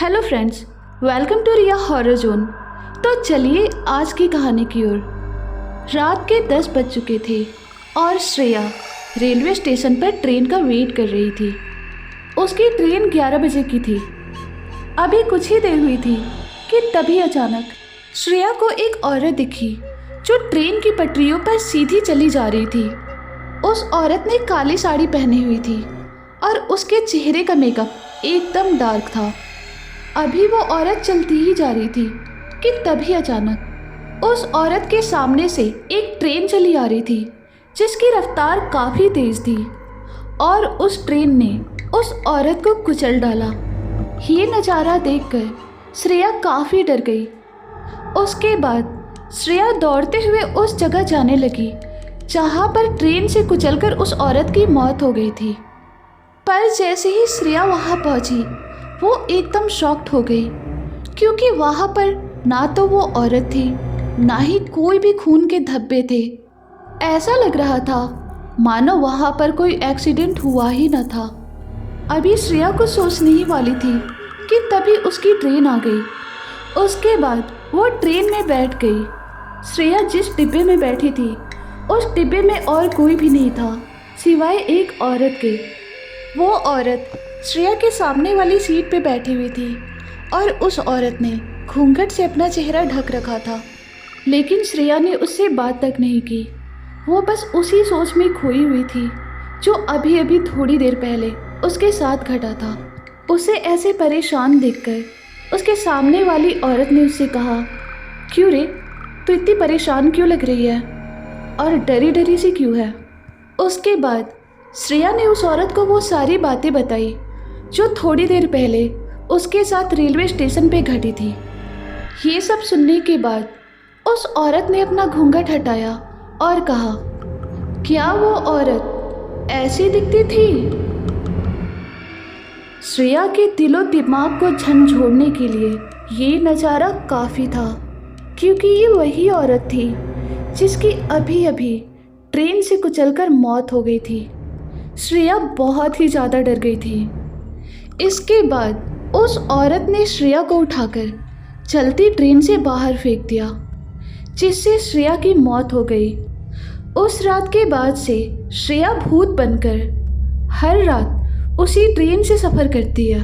Hello friends, welcome to Riya horror zone. तो चलिए आज की कहानी की ओर। रात के 10 बज चुके थे और श्रेया रेलवे स्टेशन पर ट्रेन का वेट कर रही थी। उसकी ट्रेन 11 बजे की थी। अभी कुछ ही देर हुई थी कि तभी अचानक श्रेया को एक औरत दिखी जो ट्रेन की पटरियों पर सीधी चली जा रही थी। उस औरत ने काली साड़ी पहनी हुई थी और उसके चेहरे का मेकअप एकदम डार्क था। अभी वो औरत चलती ही जा रही थी कि तभी अचानक उस औरत के सामने से एक ट्रेन चली आ रही थी जिसकी रफ्तार काफ़ी तेज़ थी और उस ट्रेन ने उस औरत को कुचल डाला। ये नज़ारा देखकर श्रेया काफ़ी डर गई। उसके बाद श्रेया दौड़ते हुए उस जगह जाने लगी जहाँ पर ट्रेन से कुचलकर उस औरत की मौत हो गई थी। पर जैसे ही श्रेया वहाँ पहुँची वो एकदम शॉक्ड हो गई, क्योंकि वहाँ पर ना तो वो औरत थी ना ही कोई भी खून के धब्बे थे। ऐसा लग रहा था मानो वहाँ पर कोई एक्सीडेंट हुआ ही न था। अभी श्रेया कुछ सोचने ही वाली थी कि तभी उसकी ट्रेन आ गई। उसके बाद वो ट्रेन में बैठ गई। श्रेया जिस डिब्बे में बैठी थी उस डिब्बे में और कोई भी नहीं था सिवाय एक औरत के। वो औरत श्रेया के सामने वाली सीट पे बैठी हुई थी और उस औरत ने घूंघट से अपना चेहरा ढक रखा था, लेकिन श्रेया ने उससे बात तक नहीं की। वो बस उसी सोच में खोई हुई थी जो अभी अभी थोड़ी देर पहले उसके साथ घटा था। उसे ऐसे परेशान देखकर उसके सामने वाली औरत ने उससे कहा, क्यों रे, तू इतनी परेशान क्यों लग रही है और डरी डरी सी क्यों है। उसके बाद श्रेया ने उस औरत को वो सारी बातें बताई जो थोड़ी देर पहले उसके साथ रेलवे स्टेशन पे घटी थी। ये सब सुनने के बाद उस औरत ने अपना घूंघट हटाया और कहा, क्या वो औरत ऐसी दिखती थी? श्रेया के दिलो दिमाग को झंझोड़ने के लिए ये नज़ारा काफ़ी था, क्योंकि ये वही औरत थी जिसकी अभी अभी ट्रेन से कुचलकर मौत हो गई थी। श्रेया बहुत ही ज़्यादा डर गई थी। इसके बाद उस औरत ने श्रेया को उठाकर चलती ट्रेन से बाहर फेंक दिया, जिससे श्रेया की मौत हो गई। उस रात के बाद से श्रेया भूत बनकर हर रात उसी ट्रेन से सफ़र करती है।